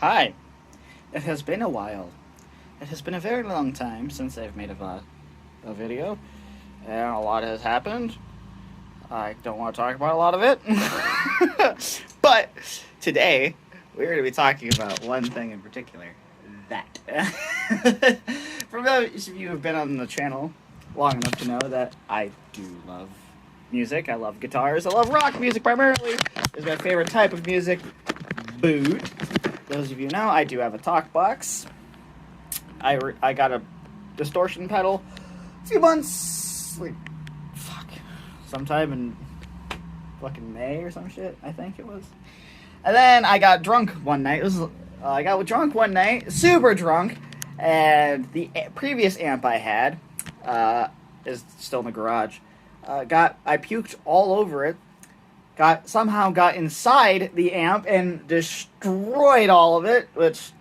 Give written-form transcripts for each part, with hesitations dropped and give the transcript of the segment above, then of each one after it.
Hi. It has been a while. It has been a very long time since I've made a video, and a lot has happened. I don't want to talk about a lot of it. But today, we're going to be talking about one thing in particular. That. For those of you who have been on the channel long enough to know that I do love music. I love guitars. I love rock music primarily. It's my favorite type of music. Boot. Those of you know, I do have a talk box. I got a distortion pedal a few months, sometime in fucking May or some shit, I think it was. And then I got drunk one night. I got drunk one night, super drunk, and the previous amp I had is still in the garage. I puked all over it. Somehow got inside the amp and destroyed all of it, which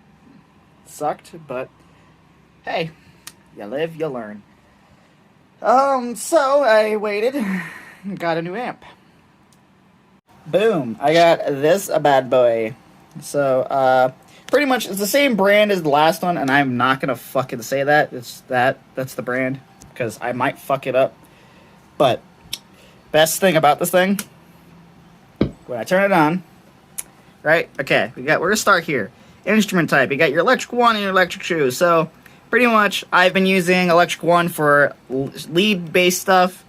sucked, but hey, you live, you learn. So I waited and got a new amp. Boom, I got this bad boy. So, pretty much it's the same brand as the last one, and I'm not gonna fucking say that. That's the brand, because I might fuck it up. But, best thing about this thing, when I turn it on, right? Okay, we're gonna start here. Instrument type, you got your Electric 1 and your Electric 2. So, pretty much, I've been using Electric 1 for lead-based stuff.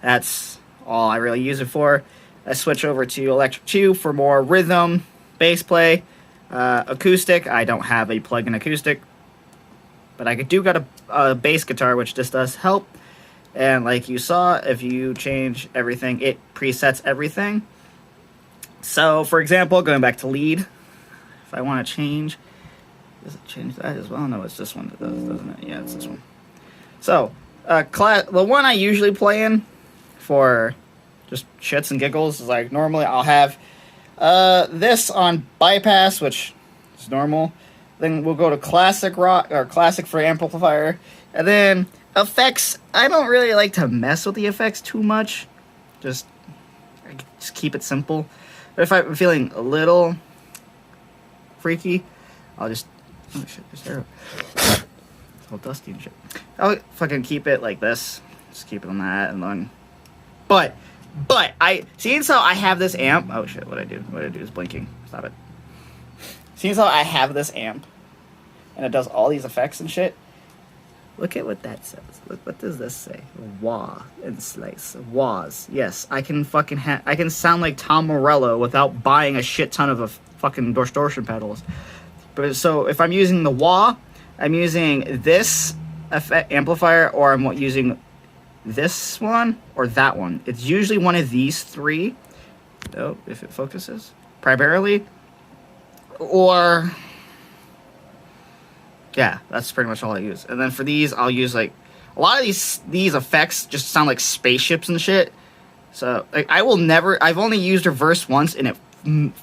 That's all I really use it for. I switch over to Electric 2 for more rhythm, bass play, acoustic. I don't have a plug-in acoustic, but I got a bass guitar, which just does help. And like you saw, if you change everything, it presets everything. So, for example, going back to lead, if I want to change, does it change that as well? No, it's this one that does, doesn't it? Yeah, it's this one. So, the one I usually play in for just shits and giggles is like, normally I'll have this on bypass, which is normal. Then we'll go to classic rock, or classic for amplifier. And then effects, I don't really like to mess with the effects too much. Just keep it simple. But if I'm feeling a little freaky, I'll just... Oh shit, there's arrow. It's all dusty and shit. I'll fucking keep it like this. Just keep it on that, and then... But, seeing as how I have this amp... Oh shit, what I do is blinking. Stop it. Seeing as how I have this amp, and it does all these effects and shit, look at what that says. Look, what does this say? Wah and slice. Wahs. Yes, I can fucking I can sound like Tom Morello without buying a shit ton of fucking distortion pedals. But so if I'm using the wah, I'm using this amplifier, or I'm using this one or that one. It's usually one of these three. Oh, if it focuses. Primarily. Or... yeah, that's pretty much all I use. And then for these, I'll use, like... a lot of these effects just sound like spaceships and shit. So, like, I will never... I've only used reverse once, and it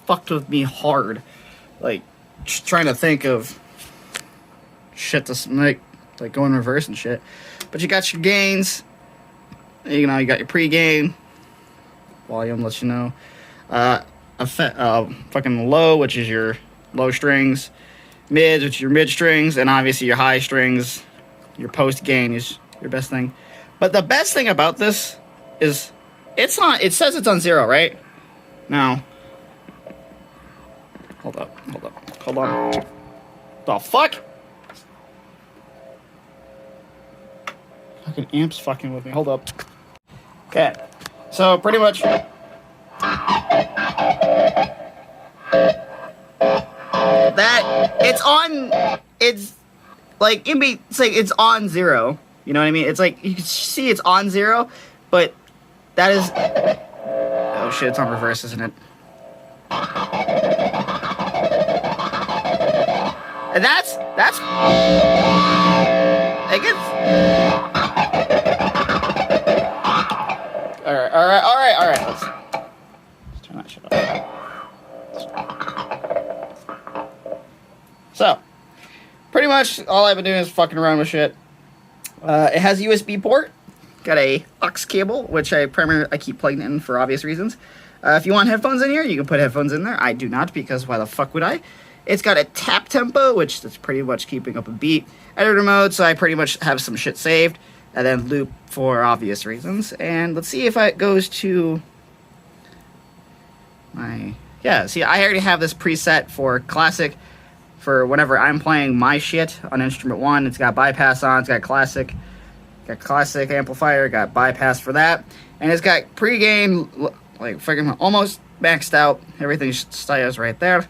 fucked with me hard. Like, just trying to think of shit to make, like, go in reverse and shit. But you got your gains. You know, you got your pre-gain. Volume lets you know. Fucking low, which is your low strings. Mids, which is your mid strings, and obviously your high strings. Your post gain is your best thing. But the best thing about this is it says it's on 0, right? Now, hold on. The fuck? Fucking amp's fucking with me. Hold up. Okay. So pretty much that it's like it's on 0. You know what I mean? It's like you can see it's on 0, but that is... oh shit, it's on reverse, isn't it? And that's I guess... Alright. Let's turn that shit off. So, pretty much all I've been doing is fucking around with shit. It has a USB port. Got a aux cable, which I keep plugging in for obvious reasons. If you want headphones in here, you can put headphones in there. I do not, because why the fuck would I? It's got a tap tempo, which is pretty much keeping up a beat. Editor mode, so I pretty much have some shit saved. And then loop for obvious reasons. And let's see if it goes to my... Yeah, see, I already have this preset for classic for whenever I'm playing my shit on instrument 1. It's got bypass on, it's got classic amplifier, got bypass for that. And it's got pre-gain, like freaking almost maxed out. Everything stays right there.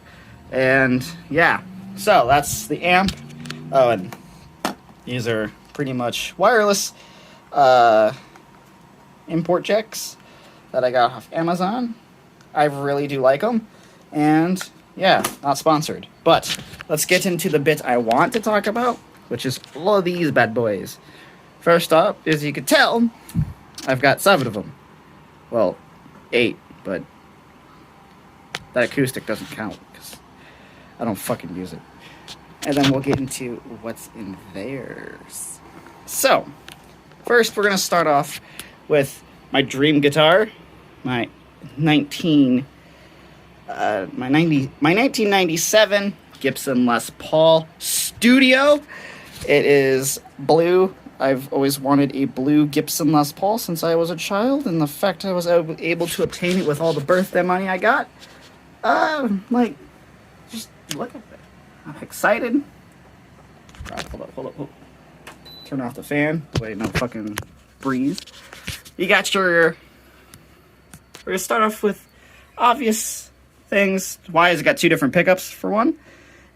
And yeah, so that's the amp. Oh, and these are pretty much wireless import checks that I got off Amazon. I really do like them. And yeah, not sponsored. But let's get into the bit I want to talk about, which is all of these bad boys. First up, as you can tell, I've got 7 of them. Well, 8, but that acoustic doesn't count because I don't fucking use it. And then we'll get into what's in theirs. So, first we're going to start off with my dream guitar, my 1997 Gibson Les Paul Studio. It is blue. I've always wanted a blue Gibson Les Paul since I was a child, and the fact I was able to obtain it with all the birthday money I got, like, just look at that. I'm excited. Hold up. Turn off the fan. Wait, no fucking breeze. You got your... We're going to start off with obvious things. Why has it got 2 different pickups, for one?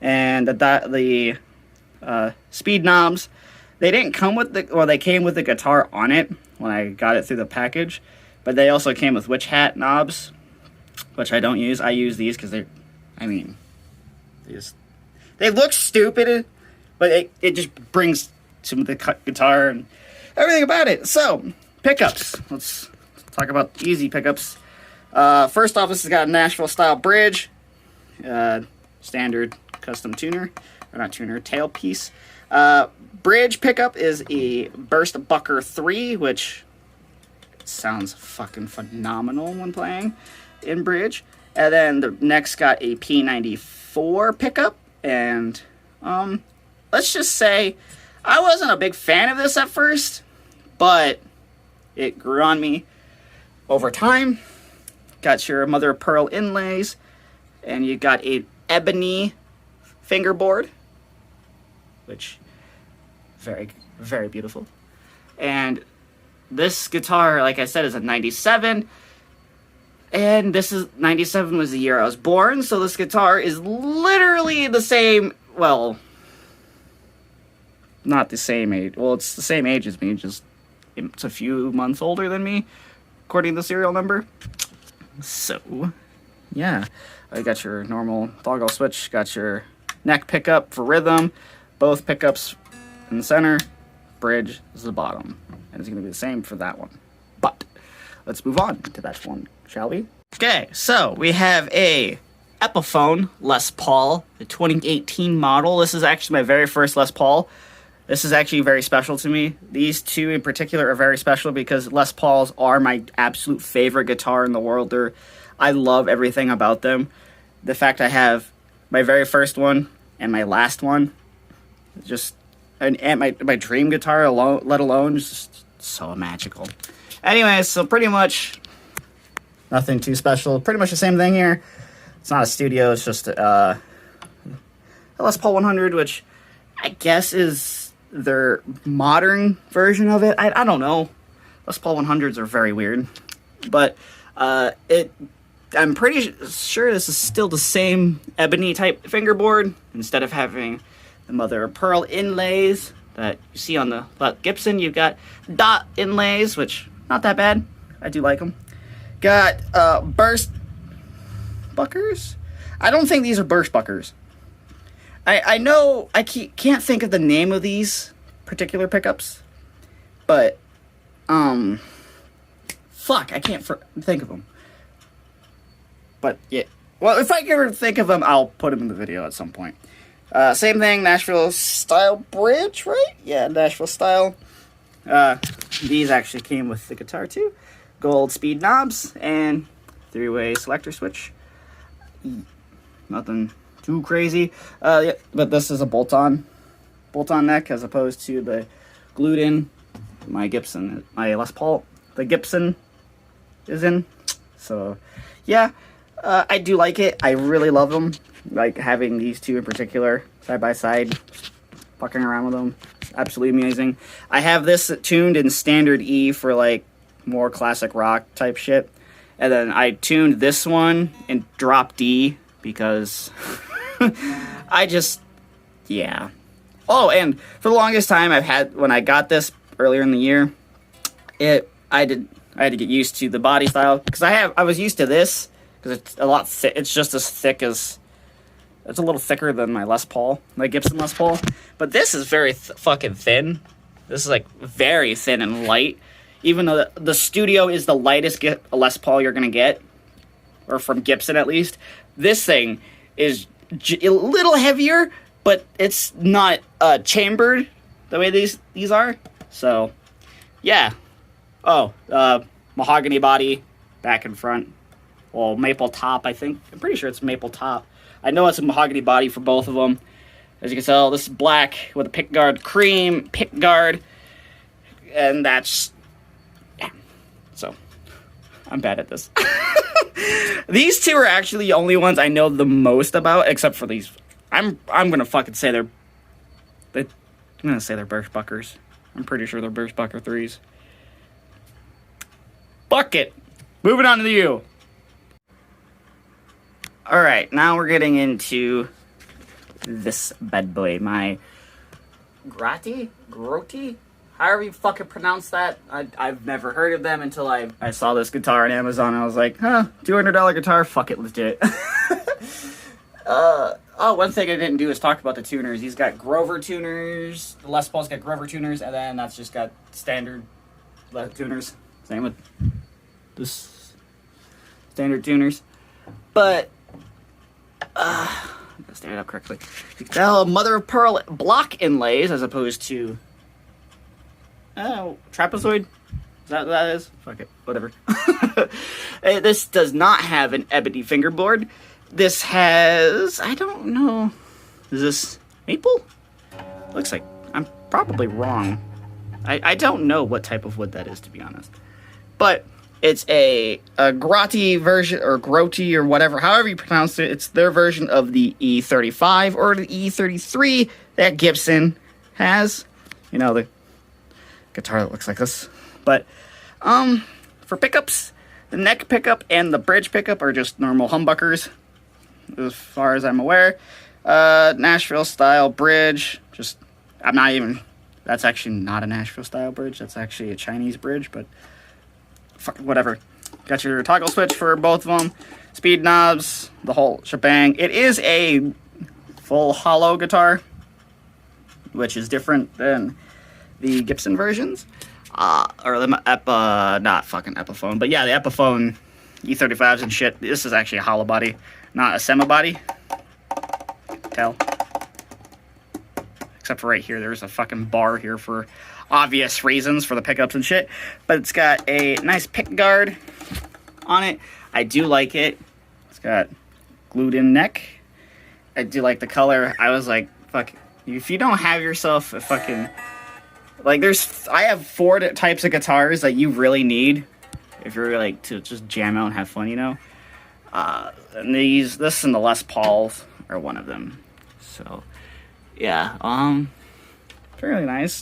And the speed knobs. They didn't come with the... Well, they came with the guitar on it when I got it through the package. But they also came with witch hat knobs, which I don't use. I use these because they're... I mean... They look stupid, but it just brings some of the guitar and everything about it. So, pickups. Let's talk about easy pickups. First off, this has got a Nashville-style bridge. Standard custom tuner. Or not tuner, tailpiece. Bridge pickup is a Burst Bucker 3, which sounds fucking phenomenal when playing in bridge. And then the next got a P94 pickup. And, let's just say, I wasn't a big fan of this at first, but it grew on me over time. Got your mother of pearl inlays, and you got a ebony fingerboard, which, very, very beautiful. And this guitar, like I said, is a 97. And this is 97 was the year I was born, so this guitar is literally the same, well, not the same age. Well, it's the same age as me, just it's a few months older than me, according to the serial number. So, yeah, I got your normal toggle switch, got your neck pickup for rhythm, both pickups in the center, bridge is the bottom, and it's going to be the same for that one. But let's move on to that one, shall we? Okay, so we have a Epiphone Les Paul, the 2018 model. This is actually my very first Les Paul. This is actually very special to me. These two in particular are very special because Les Pauls are my absolute favorite guitar in the world. I love everything about them. The fact I have my very first one and my last one, just and my dream guitar alone, let alone, just so magical. Anyways, so pretty much nothing too special. Pretty much the same thing here. It's not a studio. It's just a Les Paul 100, which I guess is their modern version of it. I don't know. Les Paul 100s are very weird, but I'm pretty sure this is still the same ebony type fingerboard instead of having the mother of pearl inlays that you see on the Gibson. You've got dot inlays, which not that bad. I do like them. Got burst buckers. I don't think these are burst buckers. I know I can't think of the name of these particular pickups, but fuck, I can't think of them. But yeah, well, if I can ever think of them, I'll put them in the video at some point. Same thing, Nashville style bridge, right? Yeah, Nashville style. These actually came with the guitar too. Gold speed knobs and 3-way selector switch. Nothing too crazy. Yeah, but this is a bolt-on neck as opposed to the glued-in. My Les Paul, the Gibson is in. So, yeah, I do like it. I really love them. Like having these two in particular side by side, fucking around with them, absolutely amazing. I have this tuned in standard E for like more classic rock type shit, and then I tuned this one in drop D because yeah. Oh, and for the longest time when I got this earlier in the year, I had to get used to the body style because I was used to this because it's a lot thick. It's just as thick as, it's a little thicker than my Les Paul, my Gibson Les Paul, but this is very fucking thin. This is like very thin and light, even though the Studio is the lightest Les Paul you're gonna get, or from Gibson at least. This thing is a little heavier, but it's not chambered the way these are. So, yeah. Oh, mahogany body, back and front. Well, maple top, I think. I'm pretty sure it's maple top. I know it's a mahogany body for both of them. As you can tell, this is black with a pickguard, cream pickguard, and that's, yeah. So, I'm bad at this. These two are actually the only ones I know the most about, except for these. I'm gonna fucking say I'm gonna say they're Birchbuckers. I'm pretty sure they're Birchbucker 3s. Fuck it. Moving on to you. Alright, now we're getting into this bad boy. My Grotti? However you fucking pronounce that. I've never heard of them until I saw this guitar on Amazon. And I was like, huh, $200 guitar? Fuck it, let's do it. One thing I didn't do is talk about the tuners. He's got Grover tuners. The Les Paul's got Grover tuners, and then that's just got standard tuners. Same with this standard tuners. But, let's stand it up correctly. You can tell mother of pearl block inlays as opposed to trapezoid. Is that what that is? Fuck it. Whatever. This does not have an ebony fingerboard. This has, I don't know, is this maple? Looks like, I'm probably wrong. I don't know what type of wood that is, to be honest. But it's a Grotti version, or Grotti, or whatever, however you pronounce it. It's their version of the E35 or the E33 that Gibson has. You know, the guitar that looks like this. But, for pickups, the neck pickup and the bridge pickup are just normal humbuckers, as far as I'm aware. Nashville style bridge, that's actually not a Nashville style bridge, that's actually a Chinese bridge, but fuck, whatever. Got your toggle switch for both of them, speed knobs, the whole shebang. It is a full hollow guitar, which is different than the Gibson versions, or the not fucking Epiphone, but yeah, the Epiphone E35s and shit. This is actually a hollow body, not a semi-body. Tell. Except for right here, there's a fucking bar here for obvious reasons for the pickups and shit. But it's got a nice pick guard on it. I do like it. It's got glued-in neck. I do like the color. I was like, fuck, if you don't have yourself a fucking, like, I have 4 types of guitars that you really need if you're like to just jam out and have fun, you know. And this and the Les Pauls are one of them. So, yeah, fairly nice,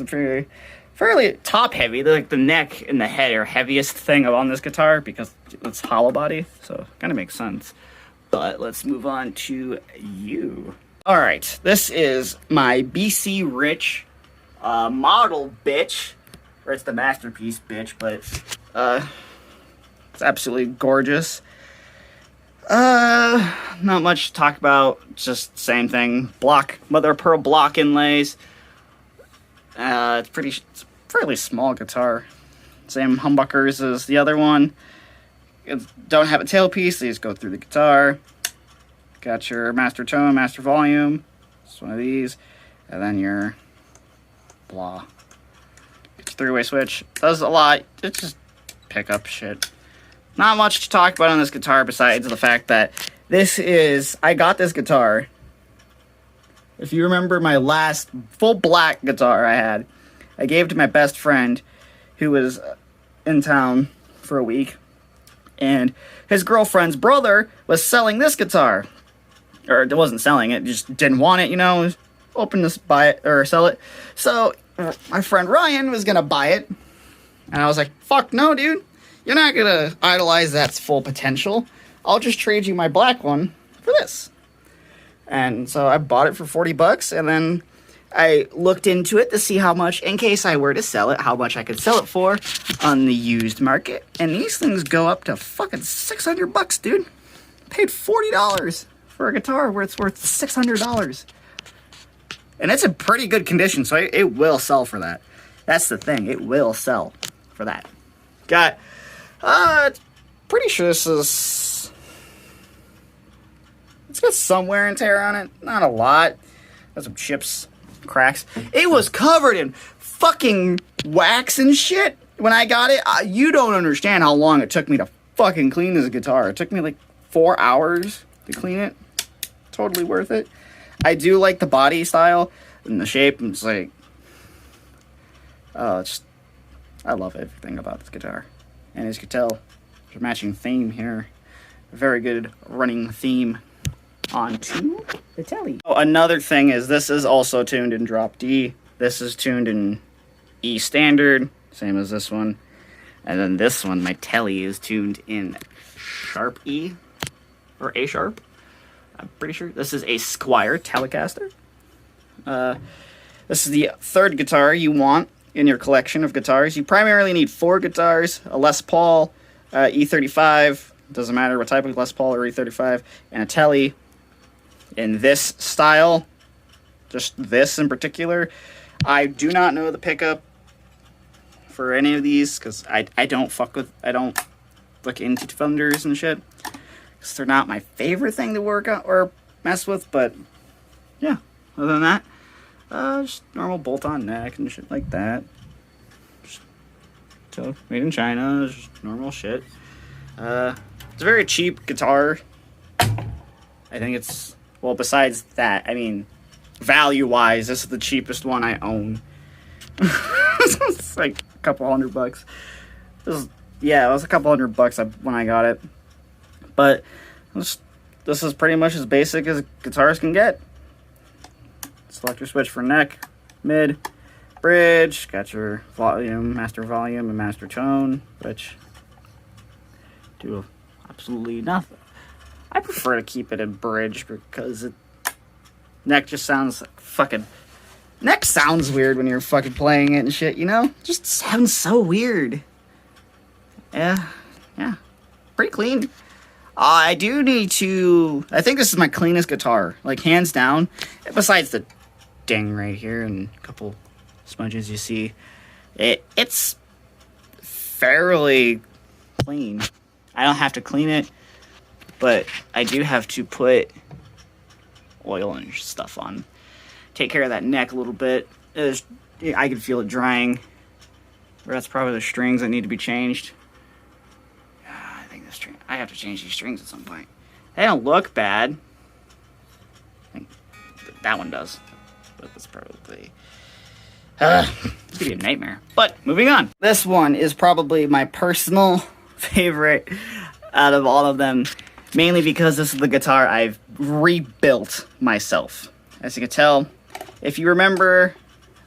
fairly top heavy. Like the neck and the head are heaviest thing on this guitar because it's hollow body, so kind of makes sense. But let's move on to you. All right, this is my BC Rich model bitch, or it's the masterpiece bitch, but it's absolutely gorgeous. Not much to talk about, just same thing. Mother of pearl block inlays. It's a fairly small guitar. Same humbuckers as the other one. Don't have a tailpiece, they just go through the guitar. Got your master tone, master volume. It's one of these. And then your blah. It's a 3-way switch. Does a lot. It's just pickup shit. Not much to talk about on this guitar besides the fact that I got this guitar If you remember my last full black guitar I had, I gave to my best friend who was in town for a week. And his girlfriend's brother was selling this guitar. Or it wasn't selling it, just didn't want it, you know. Open this, buy it, or sell it. So my friend Ryan was gonna buy it. And I was like, fuck no, dude. You're not gonna idolize that's full potential. I'll just trade you my black one for this. And so I bought it for 40 bucks, and then I looked into it to see how much, in case I were to sell it, how much I could sell it for on the used market. And these things go up to fucking 600 bucks, dude. Paid $40 for a guitar where it's worth $600. And it's in pretty good condition, so it will sell for that. That's the thing, it will sell for that. Got, pretty sure this is, it's got some wear and tear on it, not a lot. Got some chips, cracks. It was covered in fucking wax and shit when I got it. You don't understand how long it took me to fucking clean this guitar. It took me like 4 hours to clean it. Totally worth it. I do like the body style and the shape. It's like, oh, it's, I love everything about this guitar. And as you can tell, there's a matching theme here. A very good running theme onto the telly. Oh, another thing is this is also tuned in drop D. This is tuned in E standard, same as this one. And then this one, my telly, is tuned in sharp E, or A sharp. I'm pretty sure. This is a Squier Telecaster. This is the third guitar you want in your collection of guitars. You primarily need 4 guitars, a Les Paul, E35, doesn't matter what type of Les Paul or E35, and a telly in this style, just this in particular. I do not know the pickup for any of these, because I don't look into Fenders and shit. They're not my favorite thing to work on or mess with, but yeah, other than that, just normal bolt-on neck and shit like that. So, made in China, just normal shit. It's a very cheap guitar. I think it's, well, besides that, I mean, value-wise, this is the cheapest one I own. It's like a couple $100. Yeah, it was a couple $100 when I got it. But this is pretty much as basic as guitars can get. Selector switch for neck, mid, bridge. Got your volume, master volume, and master tone, which do absolutely nothing. I prefer to keep it in bridge because neck just sounds like fucking... Neck sounds weird when you're fucking playing it and shit, you know? It just sounds so weird. Yeah, pretty clean. I do need to... I think this is my cleanest guitar. Like, hands down. Besides the ding right here and a couple smudges you see. It's fairly clean. I don't have to clean it. But I do have to put oil and stuff on. Take care of that neck a little bit. I can feel it drying. That's probably the strings that need to be changed. I have to change these strings at some point. They don't look bad. I think that one does. But that's probably... it's gonna be a nightmare. But, moving on. This one is probably my personal favorite out of all of them. Mainly because this is the guitar I've rebuilt myself. As you can tell, if you remember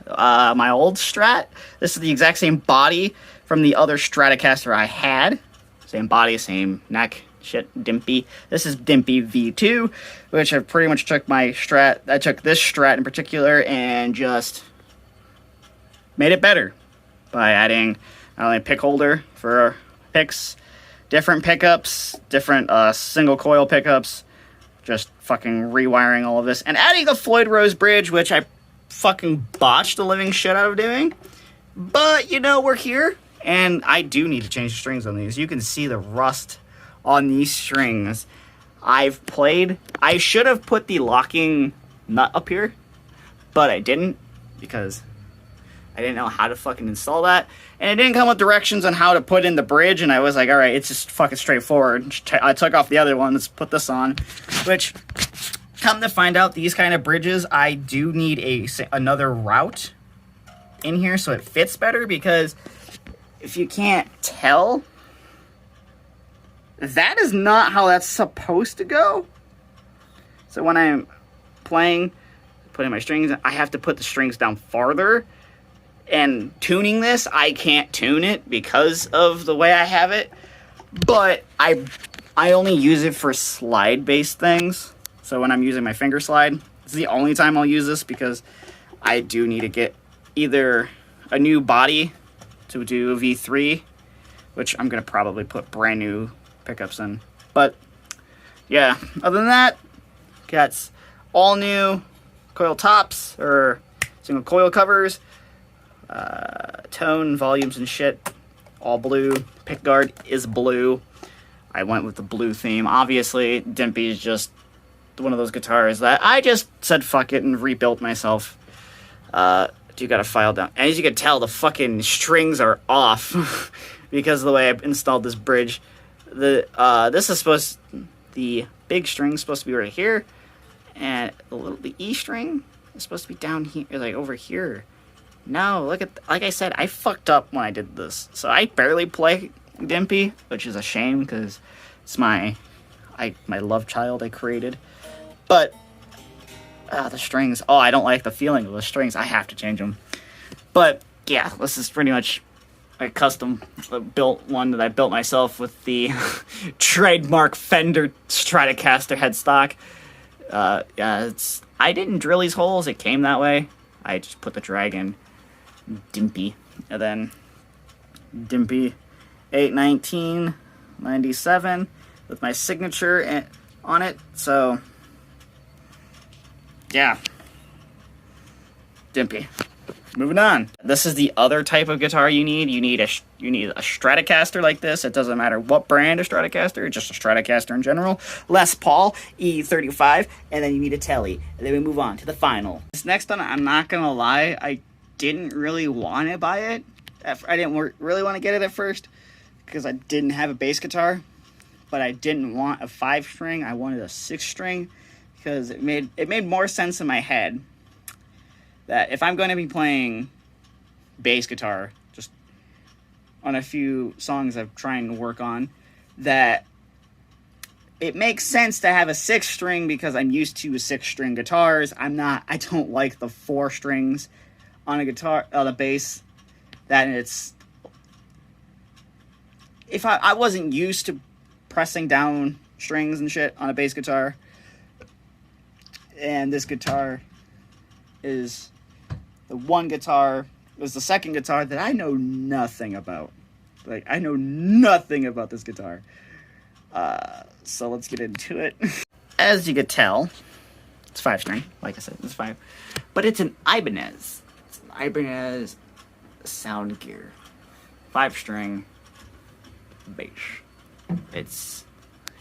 my old Strat, this is the exact same body from the other Stratocaster I had. Same body, same neck, shit, Dimpy. This is Dimpy V2, which I pretty much took my Strat, I took this Strat in particular and just made it better by adding not only a pick holder for picks, different pickups, different single coil pickups, just fucking rewiring all of this, and adding a Floyd Rose bridge, which I fucking botched the living shit out of doing. But, you know, we're here. And I do need to change the strings on these. You can see the rust on these strings. I should have put the locking nut up here, but I didn't because I didn't know how to fucking install that. And it didn't come with directions on how to put in the bridge, and I was like, alright, it's just fucking straightforward. I took off the other one, let's put this on, which come to find out, these kind of bridges, I do need another route in here so it fits better, because if you can't tell, that is not how that's supposed to go. So when I'm playing, putting my strings, I have to put the strings down farther. And tuning this, I can't tune it because of the way I have it. But I only use it for slide-based things. So when I'm using my finger slide, it's the only time I'll use this, because I do need to get either a new body to do a V3, which I'm going to probably put brand new pickups in. But yeah, other than that, got all new coil tops, or single coil covers, tone, volumes and shit, all blue. Pickguard is blue. I went with the blue theme. Obviously, Dimpy is just one of those guitars that I just said fuck it and rebuilt myself. You got a file down. As you can tell, the fucking strings are off because of the way I installed this bridge. The big string is supposed to be right here, and the E string is supposed to be down here, like over here. No, look at, like I said, I fucked up when I did this. So I barely play Dimpy, which is a shame, because it's my love child I created. But the strings, I don't like the feeling of the strings. I have to change them. But yeah, this is pretty much a custom built one that I built myself with the trademark Fender Stratocaster headstock. Yeah, I didn't drill these holes, it came that way. I just put the drag in Dimpy, and then Dimpy 81997 with my signature on it. So yeah, Dimpy. Moving on. This is the other type of guitar you need. You need a Stratocaster like this. It doesn't matter what brand of Stratocaster, just a Stratocaster in general. Les Paul E35, and then you need a Tele. And then we move on to the final. This next one, I'm not gonna lie, I didn't really want to buy it. I didn't really want to get it at first because I didn't have a bass guitar, but I didn't want a 5-string. I wanted a 6-string because it made more sense in my head that if I'm going to be playing bass guitar, just on a few songs I'm trying to work on, that it makes sense to have a 6-string because I'm used to 6-string guitars. I don't like the 4 strings on a guitar, on a bass. That it's, if I wasn't used to pressing down strings and shit on a bass guitar, and this guitar is the second guitar that I know nothing about. Like, I know nothing about this guitar. So let's get into it. As you could tell, it's 5-string. Like I said, it's 5. But it's an Ibanez. It's an Ibanez sound gear. 5-string bass.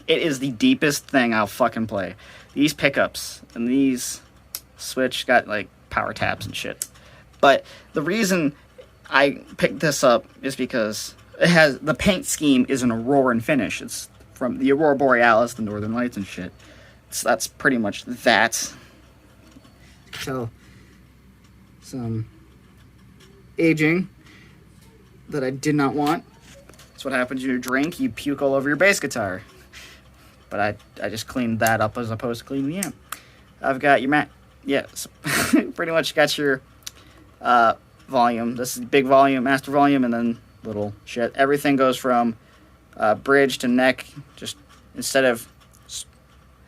It is the deepest thing I'll fucking play. These pickups and these switch got like power tabs and shit. But the reason I picked this up is because it has, the paint scheme is an Auroran finish. It's from the Aurora Borealis, the Northern Lights and shit. So that's pretty much that. So some aging that I did not want. That's what happens when you drink. You puke all over your bass guitar. But I just cleaned that up as opposed to cleaning the amp. I've got your pretty much got your volume. This is big volume, master volume, and then little shit. Everything goes from bridge to neck. Just instead of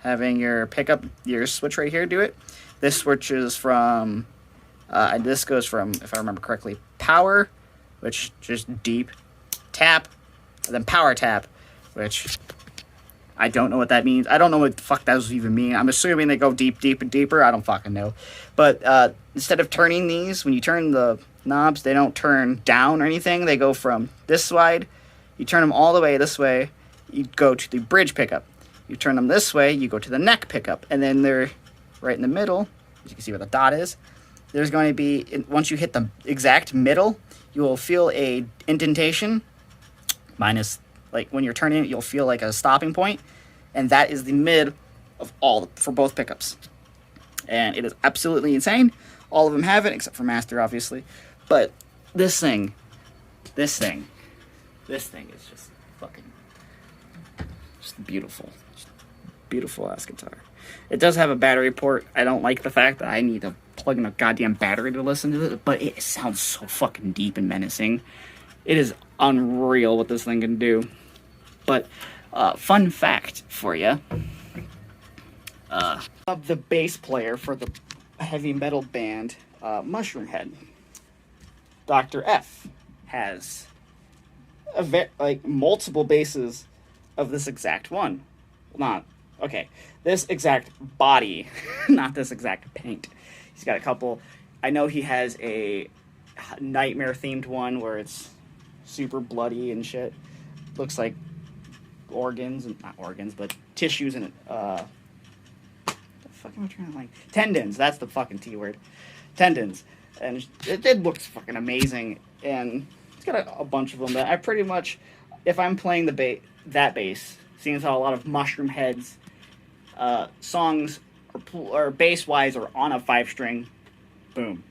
having your pickup, your switch right here do it, this switches from, this goes from, if I remember correctly, power, which just deep, tap, and then power tap, which I don't know what that means. I don't know what the fuck those even mean. I'm assuming they go deep, deep, and deeper. I don't fucking know. But instead of turning these, when you turn the knobs, they don't turn down or anything. They go from this side. You turn them all the way this way. You go to the bridge pickup. You turn them this way. You go to the neck pickup. And then they're right in the middle. As you can see where the dot is. There's going to be, once you hit the exact middle, you will feel a indentation. Minus, like when you're turning it, you'll feel like a stopping point. And that is the mid for both pickups, and it is absolutely insane. All of them have it except for Master, obviously, but this thing is just fucking just beautiful. Just beautiful ass guitar. It does have a battery port. I don't like the fact that I need to plug in a goddamn battery to listen to it, but it sounds so fucking deep and menacing. It is unreal what this thing can do. But fun fact for you, of the bass player for the heavy metal band Mushroomhead, Dr. F has multiple bases of this exact one. This exact body, not this exact paint. He's got a couple. I know he has a Nightmare themed one where it's super bloody and shit. Looks like not organs, but tissues and the fuck am I trying to like? Tendons. That's the fucking T word. Tendons. And it looks fucking amazing. And it's got a bunch of them that I pretty much, if I'm playing that bass, seeing as how a lot of Mushroomhead's songs or bass-wise are on a 5-string, boom.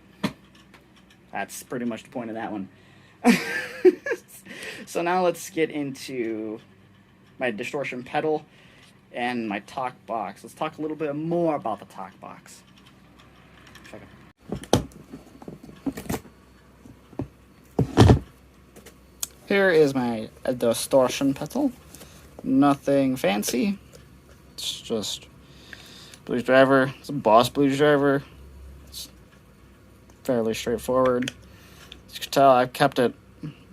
That's pretty much the point of that one. So now let's get into my distortion pedal and my talk box. Let's talk a little bit more about the talk box. Here is my distortion pedal. Nothing fancy. It's just blues driver. It's a Boss blues driver. It's fairly straightforward. As you can tell, I've kept it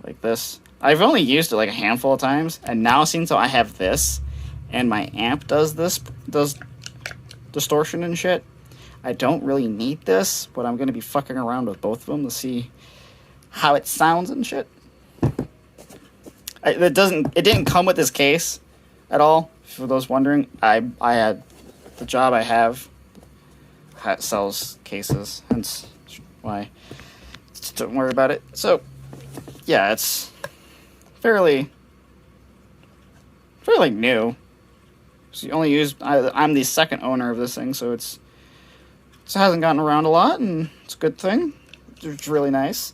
like this. I've only used it like a handful of times, and now since I have this, and my amp does distortion and shit, I don't really need this, but I'm gonna be fucking around with both of them to see how it sounds and shit. It didn't come with this case at all. For those wondering, I had the job I have sells cases, hence why. Just don't worry about it. So, yeah, it's fairly new. So you only use. I'm the second owner of this thing, so it hasn't gotten around a lot, and it's a good thing. It's really nice.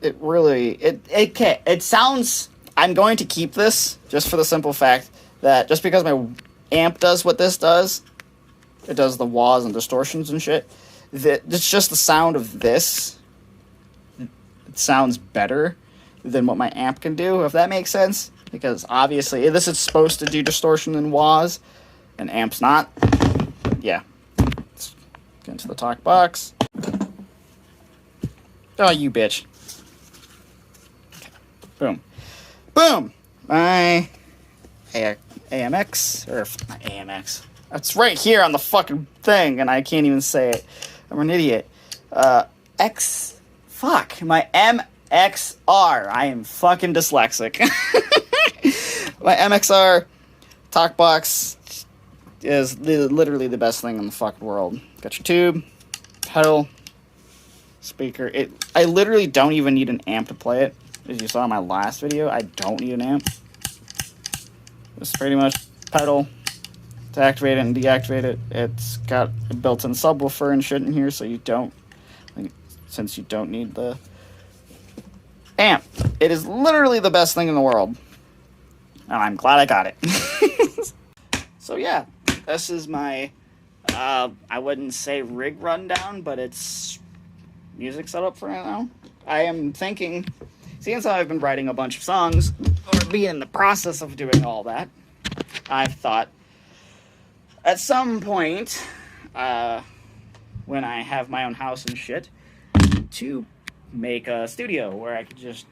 It sounds. I'm going to keep this just for the simple fact that just because my amp does what this does, it does the wahs and distortions and shit. That it's just the sound of this. It sounds better than what my amp can do, if that makes sense. Because obviously this is supposed to do distortion and wahs, and amp's not. Yeah. Let's get into the talk box. Oh, you bitch. Boom. Boom! My AMX, or not AMX. It's right here on the fucking thing, and I can't even say it. I'm an idiot. My MXR. I am fucking dyslexic. My MXR talk box is literally the best thing in the fucking world. Got your tube, pedal, speaker. I literally don't even need an amp to play it. As you saw in my last video, I don't need an amp. It's pretty much pedal to activate it and deactivate it. It's got a built-in subwoofer and shit in here, so since you don't need the amp. It is literally the best thing in the world. And I'm glad I got it. So yeah, this is my, I wouldn't say rig rundown, but it's music setup for right now. I am thinking, since I've been writing a bunch of songs, or being in the process of doing all that, I've thought at some point, when I have my own house and shit, to make a studio where I could just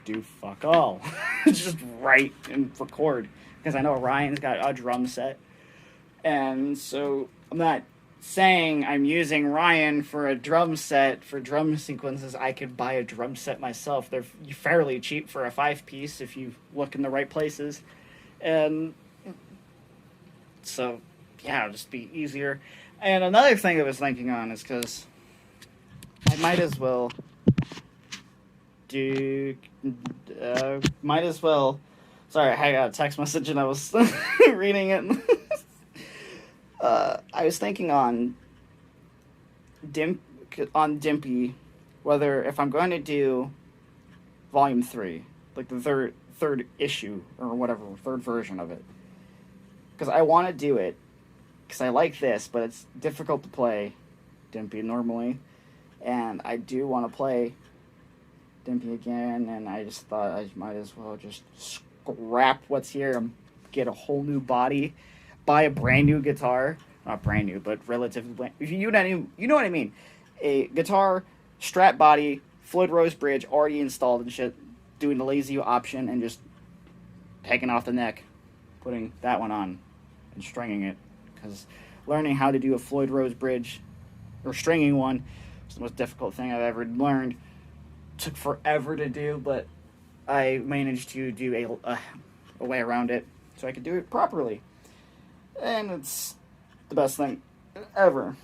do fuck all. Just write and record. Because I know Ryan's got a drum set. And so I'm not saying I'm using Ryan for a drum set for drum sequences. I could buy a drum set myself. They're fairly cheap for a 5-piece if you look in the right places. And so, yeah, it'll just be easier. And another thing I was thinking on is because I might as well sorry, I got a text message and I was reading it. I was thinking on Dimpy whether if I'm going to do Volume 3, like the third issue or whatever, third version of it, because I want to do it because I like this, but it's difficult to play Dimpy normally, and I do want to play Dimpy again, and I just thought I might as well just scrap what's here and get a whole new body, buy a brand new guitar, not brand new, but relatively. You know what I mean. A guitar, Strat body, Floyd Rose bridge already installed and shit. Doing the lazy option and just taking off the neck, putting that one on, and stringing it. Because learning how to do a Floyd Rose bridge or stringing one was the most difficult thing I've ever learned. Took forever to do, but I managed to do a way around it so I could do it properly. And it's the best thing ever.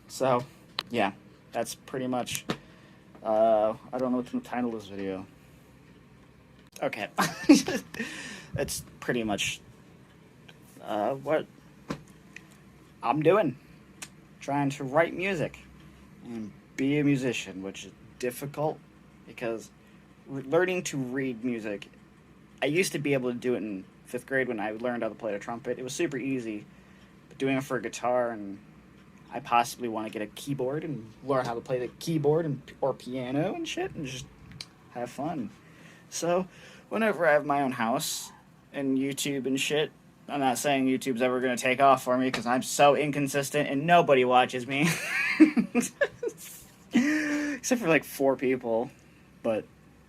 So, yeah, that's pretty much. I don't know what the title of this video. Okay. That's pretty much what I'm doing. Trying to write music and be a musician, which is difficult because learning to read music, I used to be able to do it in 5th grade when I learned how to play the trumpet. It was super easy, but doing it for a guitar, and I possibly want to get a keyboard and learn how to play the keyboard or piano and shit and just have fun. So, whenever I have my own house and YouTube and shit, I'm not saying YouTube's ever going to take off for me because I'm so inconsistent and nobody watches me. Except for like 4 people. But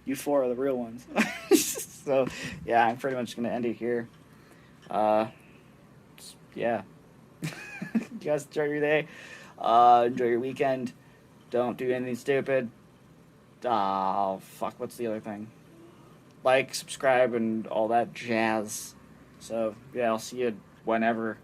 you 4 are the real ones. So, yeah, I'm pretty much going to end it here. Yeah. You guys enjoy your day. Enjoy your weekend. Don't do anything stupid. Oh, fuck, what's the other thing? Like, subscribe, and all that jazz. So, yeah, I'll see you whenever.